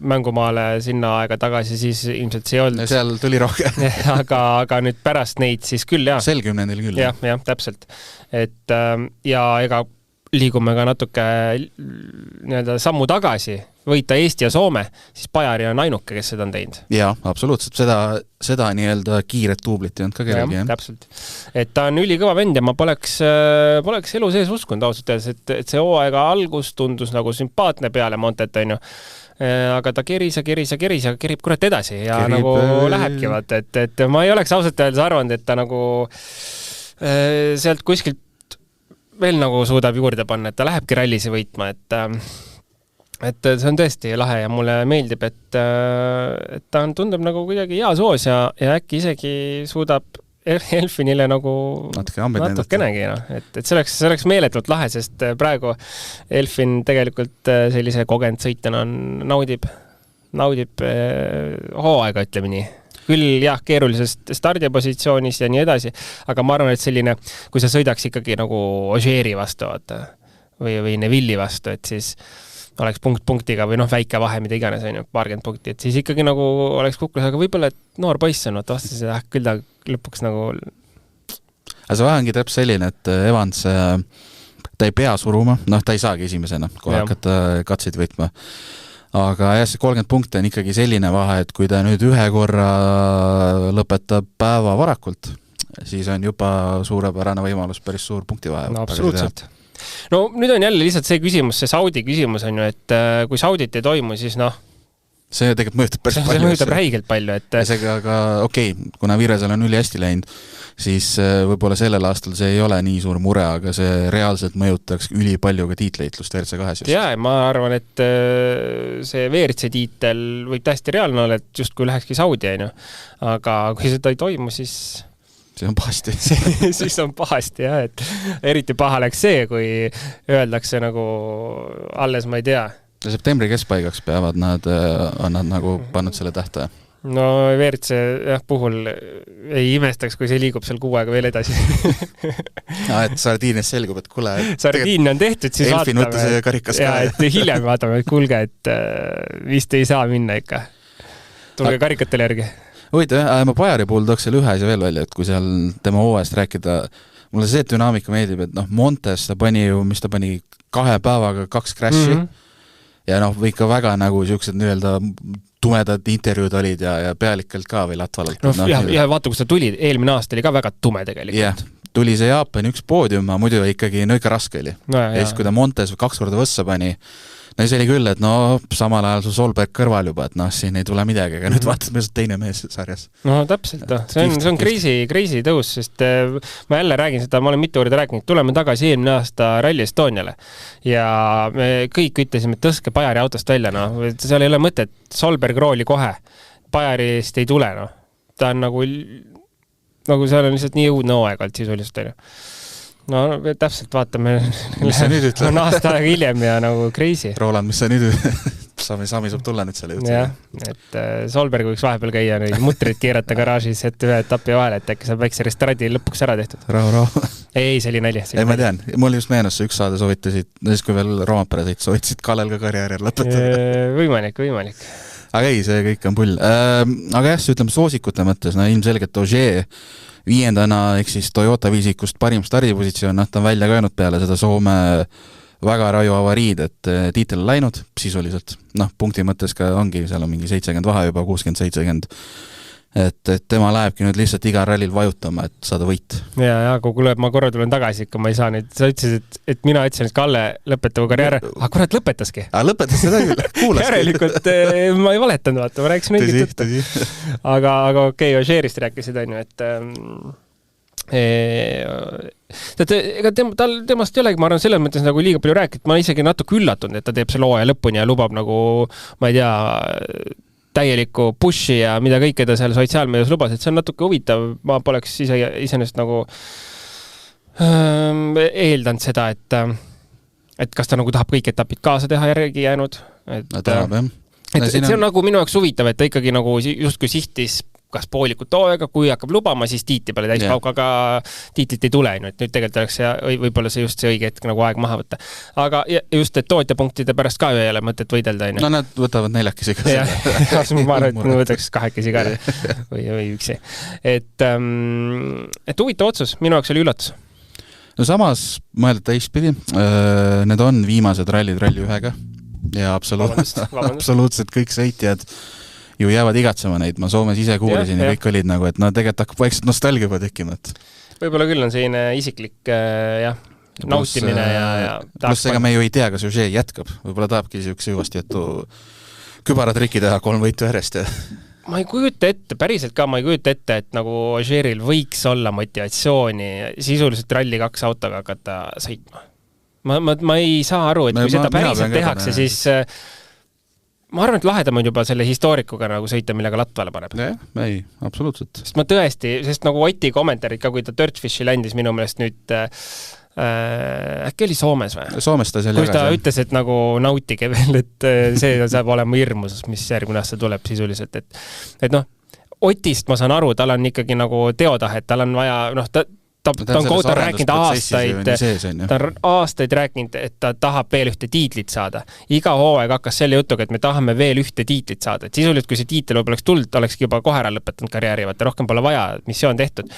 mängumaale sinna aega tagasi, siis ilmselt see ei olnud. Seal tuli rohkem. aga nüüd pärast neid siis küll, jah. Sel 10 küll. Jah, täpselt. Et, ja ega liigume ka natuke sammu tagasi, võita Eesti ja Soome, siis Pajari on ainuke, kes seda on teinud. Jaa, absoluutselt. Seda kiiret tuublit ei olnud ka kellegi. Täpselt. Et ta on ülikõva vend ja ma poleks elu sees uskunud ausalt öeldes, et see hooaega algus tundus nagu sümpaatne peale Montet, on ju. Aga ta keris ja kerib kurat edasi ja nagu lähebki vaata, et ma ei oleks ausalt öeldes arvanud, et ta nagu sealt kuskilt veel nagu suudab juurde panna, et ta lähebki rallisi võitma, et see on tõesti lahe ja mulle meeldib, et ta tundub nagu kuidagi hea soos ja äkki isegi suudab Elfinile nagu natukenegi, et see oleks meeletult lahe, sest praegu Elfin tegelikult sellise kogenud sõitjana naudib hooaega, ütleme nii. Küll jah, keerulisest stardipositsioonis ja nii edasi, aga ma arvan, et selline, kui sa sõidaks ikkagi nagu Ogieri vastu või Neville'i vastu, et siis oleks punkt punktiga või väike vahe, mida iganes on ju, paarkümmend punkti, et siis ikkagi nagu oleks kuklus, aga võib-olla, et noor poiss on, vastas, küll ta lõpuks nagu... Aga see vahe ongi täpselt selline, et Evans, ta ei pea suruma, ta ei saagi esimesena, kohe hakata katseid võitma. Aga jah, see 30 punkte on ikkagi selline vahe, et kui ta nüüd ühe korra lõpetab päeva varakult, siis on juba suurepärane võimalus päris suur punktivahe. No absoluutselt. No nüüd on jälle lihtsalt see küsimus, see Saudi küsimus on ju, et kui Saudit ei toimu, siis see tegelikult mõjutab päris palju. See mõjutab räigelt palju, et... Aga okei, kuna Viresel on üli hästi läinud, siis võib-olla sellel aastal see ei ole nii suur mure, aga see reaalselt mõjutaks üli palju ka tiitleheitlust WRC2-s just. Jaa, ma arvan, et see WRC tiitel võib täiesti reaalne olla, et just kui lähekski Saudi, aga kui seda ei toimu, siis... See on pahasti. Siis on pahasti, jah, et eriti paha läks see, kui öeldakse nagu alles, ma ei tea. Septembri keskpaigaks peavad nad nagu pannud selle tähtaja. No WRC puhul ei imestaks, kui see liigub seal 6 aega veel edasi. Et Sardiinias selgub, et kuule... Sardiini on tehtud, siis Elfin võtta see karikas ka. Et hiljem vaatame, et kuulge, et vist ei saa minna ikka. Tulge karikatele järgi. Huvitav, ma Bajari puhul tooks seal ühe asja veel välja, et kui seal tema hooajast rääkida, mulle see dünaamika meeldib, et Montes ta pani 2 päevaga 2 crash'i ja ikka väga nagu siuksed tumedad intervjuud olid ja pealikelt ka või latvalalt. Ja vaata, kus ta tuli, eelmine aasta oli ka väga tume tegelikult. Jah, tuli see Jaapani 1 poodium, muidu ikkagi ikka raske oli. Ja siis, kui ta Montes 2 korda võssa pani, see oli küll, et samal ajal su Solberg kõrval juba, et siin ei tule midagi, aga nüüd vaatad, meil on teine mees sarjas. No täpselt, see on crazy tõus, sest ma jälle räägin seda, ma olen mitu korda rääkinud, tuleme tagasi eelmine aasta Rally Estoniale ja me kõik ütlesime, et tõske Bajari autost välja, seal ei ole mõtet, Solberg rooli kohe, Bajarist ei tule, ta on nagu seal on lihtsalt nii õudne hooaeg olnud sisuliselt, No täpselt vaatame, on aasta aega hiljem ja nagu crazy. Roland, mis sa nüüd Sami saab tulla nüüd selle juttu. Jah, et Solberg võiks vahepeal käia neid mutrid keerata garaažis, et ühe etapi vahel, et äkki saab väikse restauradi lõpuks ära tehtud. Rahu. Ei, see oli nalja. Ei, ma tean. Mul just meenus see üks saade soovitasid, siis kui veel Roomapere soovitasid Kallel ka karjääri lõpetada. Võimalik. Aga ei, see kõik on pull. Aga jah, ütleme soosikute mõttes, ilmselgelt Ogier 5. ehk siis Toyota viisikust parim stardipositsioon, ta on välja käinud peale seda Soome väga raju avariid, et tiitel on läinud sisuliselt. Punkti mõttes ka ongi, seal on mingi 70 vahe juba, 60-70. Et tema lähebki nüüd lihtsalt iga rallil vajutama, et saada võit. Ja kuule, ma korra tulen tagasi ikka, ma ei saa nüüd, sa ütlesid, et mina ütlesin, et Kalle lõpetab karjääri. Kurat, lõpetaski. Lõpetas seda küll, kuulaski. Järelikult ma ei valetanud, vaata, ma rääkisin õigit juttu. Aga okei, Ogierist rääkisid, on ju, et ega temast ei olegi, ma arvan, selles mõttes nagu liiga palju rääkida, ma isegi natuke üllatunud, et ta teeb selle hooaja lõpuni ja lubab nagu, ma ei tea, täielikku pushi ja mida kõike ta seal sotsiaalmeedias lubas, et see on natuke huvitav, ma poleks iseenesest nagu eeldanud seda, et kas ta nagu tahab kõik etapid kaasa teha järgi jäänud. See on nagu minu jaoks huvitav, et ta ikkagi nagu justkui sihtis kas poolikut hooaega, kui hakkab lubama, siis tiitli peale täispauk, aga tiitlit ei tule. Nüüd tegelikult oleks võib-olla see just see õige hetk nagu aeg maha võtta. Aga just, et tootjapunktide pärast ka ei ole mõtet võidelda. No nad võtavad 4 ka selle. Ma arvan, et me võtaks 2 ka või üksi. Et huvitav otsus, minu jaoks oli üllatus. No samas mõelda teistpidi, need on viimased rallid Rally 1-ga ja absoluutselt kõik sõitjad ju jäävad igatsema neid, ma Soomes ise kuulisin ja kõik olid nagu, et tegelikult hakkab vaikselt nostalgia juba tekkima. Võib-olla küll on selline isiklik nautimine ja pluss ega me ju ei tea, kas Ogier jätkab. Võib-olla tahabki siukse hüvasti jättu kübaratriki teha 3 võitu järjest. Ma ei kujuta ette, päriselt ka ma ei kujuta ette, et nagu Ogieril võiks olla motivatsiooni sisuliselt Rally 2 autoga hakata sõitma. ma ei saa aru, et kui seda päriselt tehakse, siis ma arvan, et lahedam on juba selle historikuga nagu sõita, millega Latvale paneb. Ei, absoluutselt. Sest ma tõesti, sest nagu Oti kommentaarid ka, kui ta Dirtfishi ländis minu meelest nüüd äkki oli Soomes või? Soomes ta seal kus ta ütles, et nagu nautige veel, et see saab olema hirmus, mis järgmine aasta tuleb sisuliselt, et noh, Otist ma saan aru, tal on ikkagi nagu teotahet, tal on vaja, noh, ta on rääkinud aastaid rääkinud, et ta tahab veel ühte tiitlit saada. Iga hooaeg hakkas selle jutuga, et me tahame veel ühte tiitlit saada. Et sisuliselt, kui see tiitel võib oleks tulnud, olekski juba kohe ära lõpetanud karjääri, vaata rohkem pole vaja, missioon tehtud.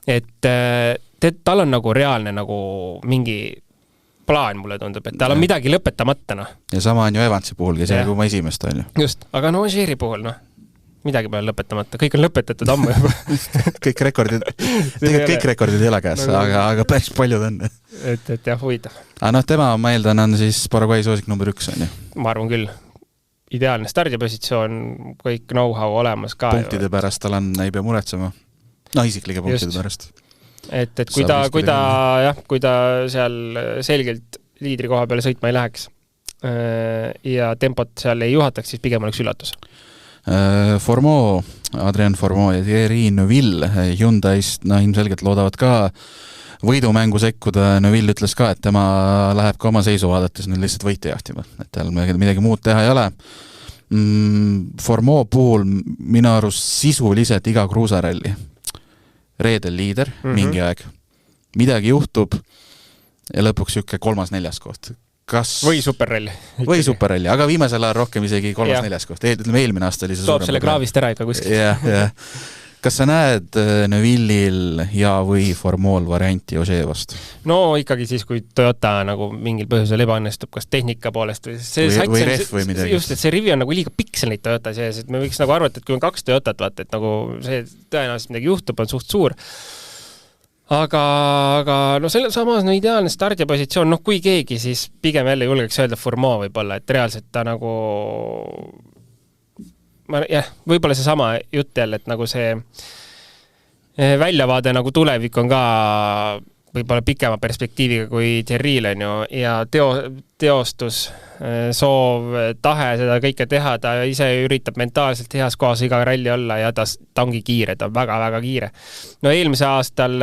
Et tal on nagu reaalne nagu mingi plaan, mulle tundub, et tal on midagi lõpetamata. No. Ja sama on ju Evansi puhulgi, see kui ma esimest on ju. Just, aga no Ožeeri puhul, noh. Midagi peale lõpetamata, kõik on lõpetatud ammu juba. kõik rekordid ei ole käes, aga päris paljud on. Et jah, huvitav. Aga noh, tema, ma eeldan, on siis Paraguay soosik number 1, on ju? Ma arvan küll. Ideaalne stardipositsioon, kõik know-how olemas ka. Punktide pärast tal on, ei pea muretsema. No, isiklike punktide pärast. Et kui ta seal selgelt liidri koha peale sõitma ei läheks ja tempot seal ei juhataks, siis pigem oleks üllatus. Adrian Formeau ja Thierry Neuville Hyundai'st ilmselgelt loodavad ka võidumängu sekkuda. Neuville ütles ka, et tema läheb ka oma seisu vaadates nüüd lihtsalt võite jahtima, et tal midagi muud teha ei ole. Formeau puhul minu arust sisuliselt iga kruusaralli reedel liider mingi aeg. Midagi juhtub ja lõpuks siuke 3.-4. koht. Või superralli. Või superralli, aga viimasel ajal rohkem isegi 3.-4. koht. Eelmine aasta oli see toob selle kraavist ära ikka kuskil. Ja. Kas sa näed Neuvillil ja või Formeau'l varianti Ožee vastu? No ikkagi siis, kui Toyota nagu mingil põhjusel ebaõnnestub, kas tehnika poolest või ref või midagi. Just, et see rivi on nagu liiga piksel neid Toyota sees, et me võiks nagu arvata, et kui on 2 Toyotat, vaata, et nagu see tõenäoliselt midagi juhtub, on suht suur. Aga no selle samas ideaalne stardipositsioon, noh kui keegi, siis pigem jälle julgeks öelda Formeau võib-olla, et reaalselt ta nagu võib-olla see sama jutt jälle, et nagu see väljavaade nagu tulevik on ka võib-olla pikema perspektiiviga kui Thierry'l on ju ja teostus, soov, tahe seda kõike teha, ta ise üritab mentaalselt heas kohas iga ralli olla ja ta ongi kiire, ta on väga-väga kiire. No eelmise aastal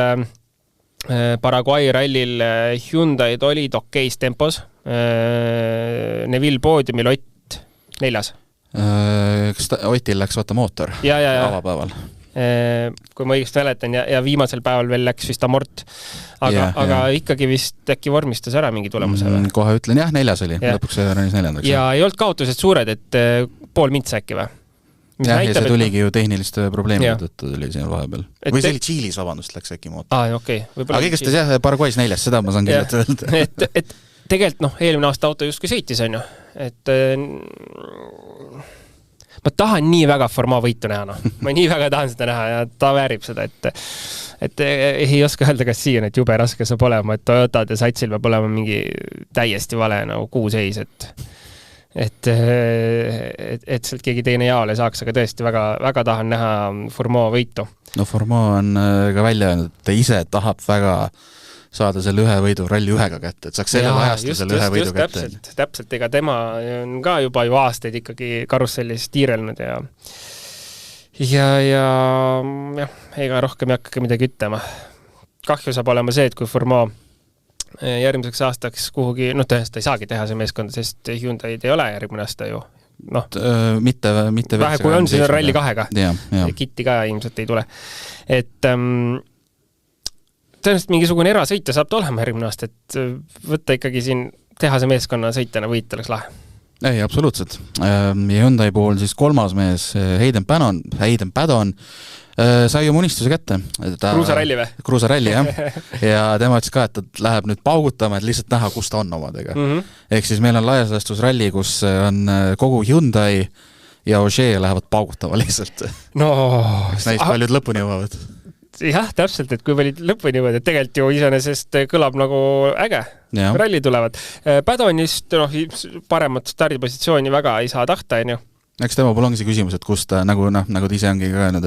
Paraguay rallil Hyundai'd olid okeis tempos. Neville poodiumil Ott 4. Kas Otil läks vaata mootor avapäeval? Kui ma õigesti mäletan ja viimasel päeval veel läks vist amort. Aga ikkagi vist äkki vormistas ära mingi tulemuse. Kohe ütlen, 4. oli. Lõpuks ranis 4. Ja ei olnud kaotused suured, et pool mintsa äkki või? Ja see tuligi ju tehniliste probleemide tõttu tuli siin vahepeal. Või see oli Tšiilis, vabandust, läks äkki mootor. Okay. Aga igast Paraguay's 4, seda ma saan kindlalt öelda. Et tegelikult eelmine aasta auto justkui sõitis on ju. Et ma tahan nii väga Formeau võitu näha. Ma nii väga tahan seda näha ja ta väärib seda, et ei oska öelda, kas siin, et jube raske saab olema, et Toyotad ja Satsil peab olema mingi täiesti vale nagu kuuseis, et sealt keegi teine jaole saaks, aga tõesti väga, väga tahan näha Formeau võitu. No Formeau on ka välja öelnud, et ta ise tahab väga saada selle ühe võidu ralli 1 kätte, et saaks selle ajasta selle ühe võidu kätte. Täpselt, ega tema on ka juba ju aastaid ikkagi karussellis tiirelnud ja ega rohkem ei hakka midagi ütlema. Kahju saab olema see, et kui Formeau järgmiseks aastaks kuhugi, tõenäoliselt ei saagi teha see meeskonda, sest Hyundai'd ei ole järgmine aasta ju. Mitte vähe, kui on siin ralli 2-ga. Kitti ka ilmselt ei tule. Et tõenäoliselt mingisugune erasõitja saab ta olema järgmine aasta, et võtta ikkagi siin teha see meeskonna sõitjana võit oleks lahe. Ei, absoluutselt. Hyundai puhul siis 3. mees Hayden Paddon sai ju munistuse kätte. Kruusaralli või? Kruusaralli, jah. Ja tema ütles ka, et ta läheb nüüd paugutama, et lihtsalt näha, kus ta on omadega. Ehk siis meil on laiaslastusralli, kus on kogu Hyundai ja Ožee lähevad paugutama lihtsalt. Näis paljud lõpuni jõuavad. Jah, täpselt, et kui olid lõpuni jõuvad, et tegelikult ju iseenesest kõlab nagu äge. Ralli tulevad. Paddonist paremat stardipositsiooni väga ei saa tahta, on ju. Eks tema pool ongi see küsimus, et kus ta, nagu ta ise ongi ka öelnud,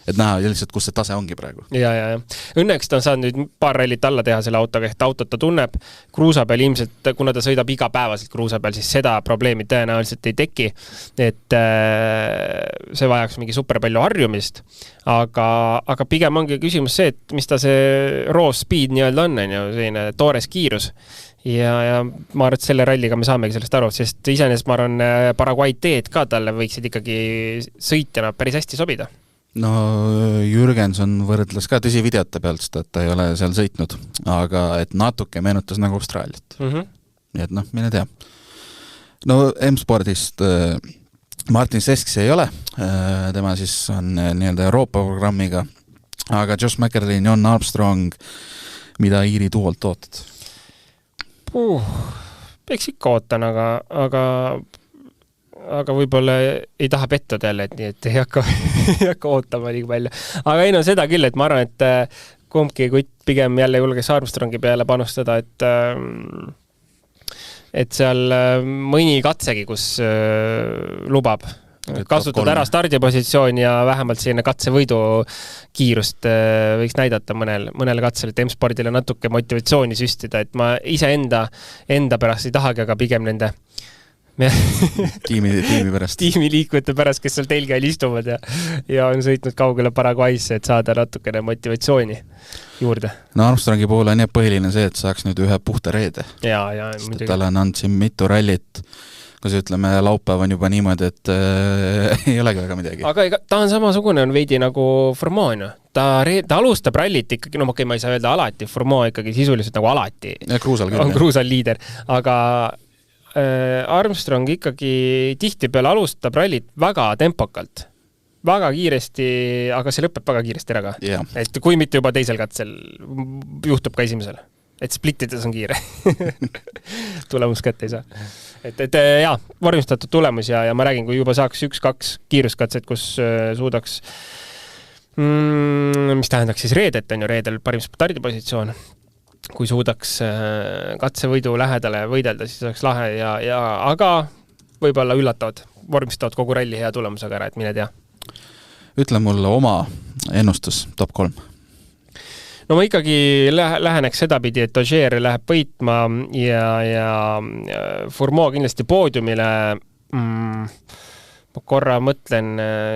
et näha lihtsalt, kus see tase ongi praegu. Ja. Õnneks ta on saanud nüüd paar rallit alla teha selle autoga, et autot ta tunneb. Kruusa peal ilmselt, kuna ta sõidab igapäevaselt kruusa peal, siis seda probleemi tõenäoliselt ei teki. Et see vajaks mingi super palju harjumist. Aga pigem ongi küsimus see, et mis ta see raw speed nii-öelda on ju, selline toores kiirus. Ja ma arvan, et selle ralliga me saamegi sellest aru, sest iseenesest ma arvan, Paraguay teed ka talle võiksid ikkagi sõitjana päris hästi sobida. No Jürgenson võrdles ka tõsi videote pealt, et ta ei ole seal sõitnud, aga et natuke meenutas nagu Austraaliat. Nii et mine tea. No M-spordist Martin Seskis ei ole, tema siis on nii-öelda Euroopa programmiga, aga Josh McElrain, John Armstrong, mida Iiri tuult ootad? Peaks ikka ootan, aga võib-olla ei taha pettuda jälle, et nii, et ei hakka ootama nii palju. Aga ei seda küll, et ma arvan, et kumbki kutt pigem jälle julges Armstrongi peale panustada, et seal mõni katsegi, kus lubab kasutada ära stardipositsiooni ja vähemalt selline katsevõidu kiirust võiks näidata mõnele katsele, et M-spordile natuke motivatsiooni süstida, et ma ise enda pärast ei tahagi, aga pigem nende tiimi pärast. Tiimiliikmete pärast, kes seal telge istuvad ja on sõitnud kaugele Paraguaysse, et saada natukene motivatsiooni juurde. No Armstrongi poole on põhiline see, et saaks nüüd ühe puhta reede. Ja tal on andnud siin mitu rallit, kus ütleme, laupäev on juba niimoodi, et ei olegi väga midagi. Aga ta on samasugune, on veidi nagu Formoon. Ta alustab rallit ikkagi, ma ei saa öelda alati, Formoon ikkagi sisuliselt nagu alati. Ja Kruusal küll. On Kruusal liider, aga Armstrong ikkagi tihti peale alustab rallit väga tempokalt. Väga kiiresti, aga see lõpeb väga kiiresti ära ka. Yeah. Et kui mitte juba teisel katsel, juhtub ka esimesel. Et splittides on kiire. Tulemus kätte ei saa. Et vormistatud tulemus ja ma räägin, kui juba saaks 1-2 kiiruskatset, kus suudaks mis tähendaks siis reedet, on ju reedel parim stardipositsioon. Kui suudaks katsevõidu lähedale võidelda, siis oleks lahe aga võib-olla üllatavad, vormistavad kogu ralli hea tulemusega ära, et mine tea. Ütle mulle oma ennustus top 3. No ma ikkagi läheneks sedapidi, et Ogier läheb võitma ja Fourmaux kindlasti poodiumile. Ma korra mõtlen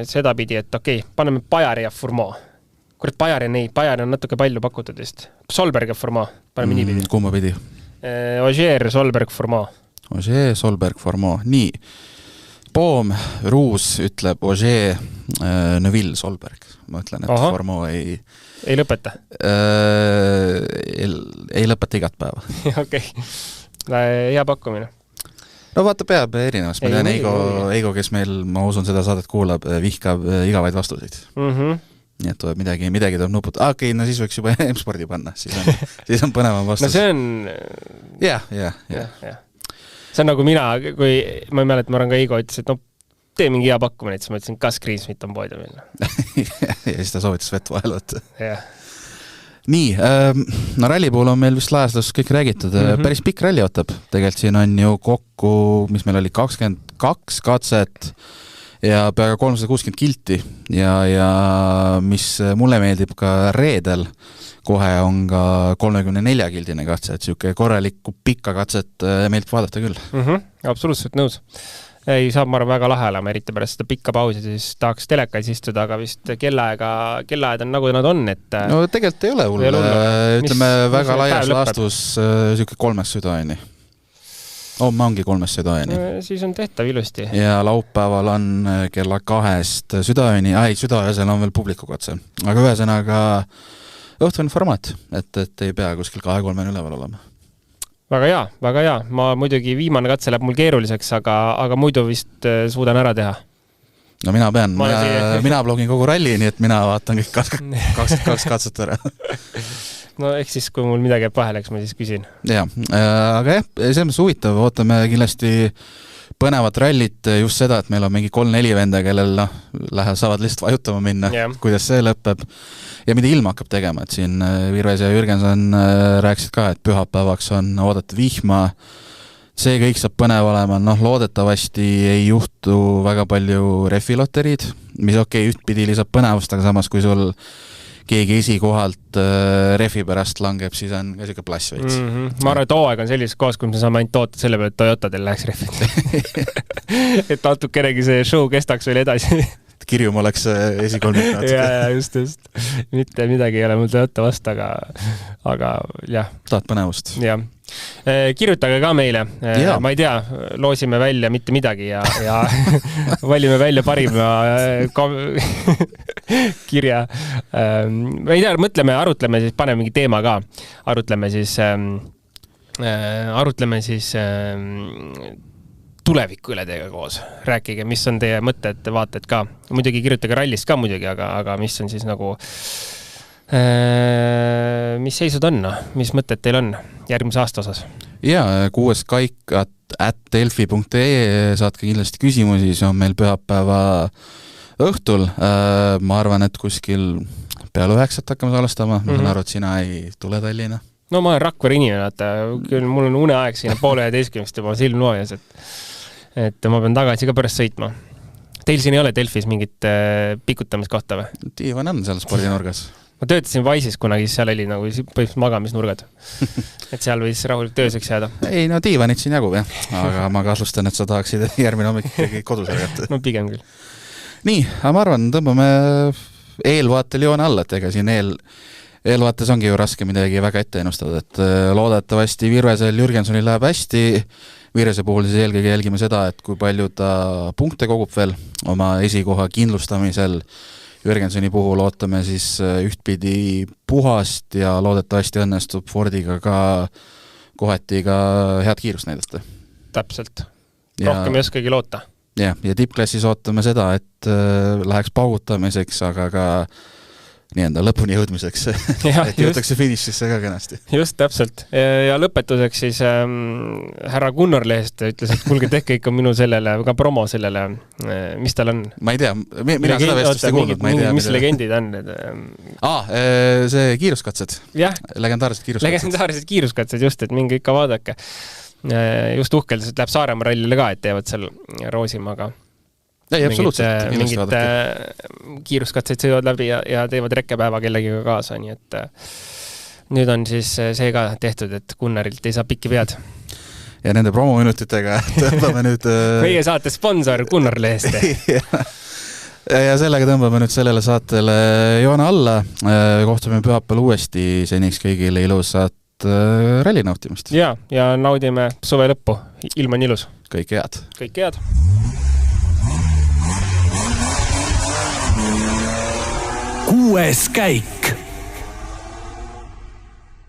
sedapidi, et paneme Bajari ja Fourmaux. Kurat, Bajari on natuke palju pakutud vist. Solberg ja Fourmaux, paneme nii pidi. Kumma pidi? Ogier, Solberg, Fourmaux. Ogier, Solberg, Fourmaux. Nii. Poom, Ruus ütleb Ogier, Neville, Solberg. Ma ütlen, et Fourmaux ei lõpeta? Ei lõpeta igat päeva. Okei. Hea pakkumine. No vaata, peab erinevas. Ma tean, Eigo, kes meil, ma usun, seda saadet kuulab, vihkab igavaid vastuseid. Nii et tuleb midagi tuleb nuputa. No siis võiks juba M-spordi panna. Siis on põnevam vastus. No see on... Jah. See on nagu mina, kui ma ei mälet, ma arvan ka Eigo ütles, et tee mingi hea pakkumine, et siis ma ütlesin, kas Greensmith on poodiumil. Ja siis ta soovitas vett vahel võtta. Jah. Nii, no ralli puhul on meil vist laiastus kõik räägitud. Päris pikk ralli ootab. Tegelikult siin on ju kokku, mis meil oli 22 katset ja peaaegu 360 kilti ja mis mulle meeldib ka reedel, kohe on ka 34 kildine katse, et siuke korralikku pikka katset meeldib vaadata küll. Absoluutselt nõus. Ei saab, ma arvan, väga lahe olema, eriti pärast seda pikka pausi, siis tahaks telekais istuda, aga vist kellaajad on nagu nad on, et... No tegelikult ei ole hull. Ütleme, väga laias laastus siuke 3 südaeni. Homme ongi 3 südaeni. Siis on tehtav ilusti. Ja laupäeval on kella 2 südaeni. Südaöösel on veel publikukatse. Aga ühesõnaga õhtune formaat, et ei pea kuskil 2-3 üleval olema. Väga hea. Ma muidugi viimane katse läheb mul keeruliseks, aga muidu vist suudan ära teha. No mina pean. Mina blogin kogu ralli, nii et mina vaatan kõik 22 katset ära. No ehk siis, kui mul midagi jääb vahele, eks ma siis küsin. Aga see on huvitav. Ootame kindlasti põnevat rallit, just seda, et meil on mingi 3-4 venda, kellel saavad lihtsalt vajutama minna, kuidas see lõpeb ja mida ilma hakkab tegema, et siin Virves ja Jürgenson rääkisid ka, et pühapäevaks on oodatud vihma, see kõik saab põnev olema, loodetavasti ei juhtu väga palju refiloteriid, mis ühtpidi lisab põnevust, aga samas kui sul keegi esikohalt refi pärast langeb, siis on ka siuke plass veits. Ma arvan, et hooaeg on sellises kohas, kui me saame ainult toota selle peale, et Toyotadel läheks refid. et natukenegi see show kestaks veel edasi. Kirjum oleks esikolmik. ja, just. Mitte midagi ei ole mul Toyota vastu, aga jah. Tahad põnevust? Jah. Kirjutage ka meile. Ma ei tea, loosime välja mitte midagi ja valime välja parima kirja. Ma ei tea, mõtleme, arutleme siis, paneme mingi teema ka. Arutleme siis tuleviku üle teiega koos. Rääkige, mis on teie mõtted, vaated ka. Muidugi kirjutage rallist ka muidugi, aga mis on siis nagu mis seisud on, mis mõtted teil on järgmise aasta osas? Ja, 6. kaik @delfi.ee saatke kindlasti küsimusi, see on meil pühapäeva õhtul. Ma arvan, et kuskil peale 9 hakkame salastama. Ma saan aru, et sina ei tule Tallinna. No ma olen Rakvere inimene, küll mul on uneaeg siin 11:30 juba silm loojas, et ma pean tagasi ka pärast sõitma. Teil siin ei ole Delfis mingit pikutamiskohta või? Tiivan on seal spordinurgas. Ma töötasin Wise'is kunagi, seal oli nagu põhimõtteliselt magamisnurgad. Et seal võis rahulik tööseks jääda. Ei, no tiivanit siin jagub, jah. Aga ma kahtlustan, et sa tahaksid järgmine hommik kodus ärgata. No pigem küll. Nii, aga ma arvan, tõmbame eelvaatel joone alla, et ega siin eelvaates ongi ju raske midagi väga ette ennustada, et loodetavasti Virvesel Jürgensonil läheb hästi. Virvese puhul siis eelkõige jälgime seda, et kui palju ta punkte kogub veel oma esikoha kindlustamisel. Jürgensoni puhul ootame siis ühtpidi puhast ja loodetavasti õnnestub Fordiga ka kohati ka head kiirust näidata. Täpselt. Rohkem ei oskagi loota. Ja tippklassis ootame seda, et läheks paugutamiseks, aga ka nii-enda lõpuni jõudmiseks, et jõutakse finišisse ka kenasti. Just, täpselt. Ja lõpetuseks siis härra Gunnar Lehest ütles, et kuulge, tehke ikka minu sellele, ka promo sellele, mis tal on? Ma ei tea, mina seda vestlust ei kuulnud. Mis legendid on? See kiiruskatsed. Legendaarsed kiiruskatsed. Legendaarsed kiiruskatsed, just, et minge ikka vaadake. Just uhkeldes, et läheb Saaremaa rallile ka, et teevad seal Roosimaga. Ei, absoluutselt. Mingid kiiruskatseid sõivad läbi ja teevad rekkepäeva kellegiga kaasa, nii et nüüd on siis see ka tehtud, et Gunnarilt ei saa pikki pead. Ja nende promominutitega tõmbame nüüd... Meie saate sponsor Gunnar Leheste. Ja sellega tõmbame nüüd sellele saatele joone alla. Kohtume pühapäeval uuesti, seniks kõigile ilusat ralli nautimist. Ja naudime suve lõppu. Ilm on ilus. Kõike head. Kõike head. 6. käik.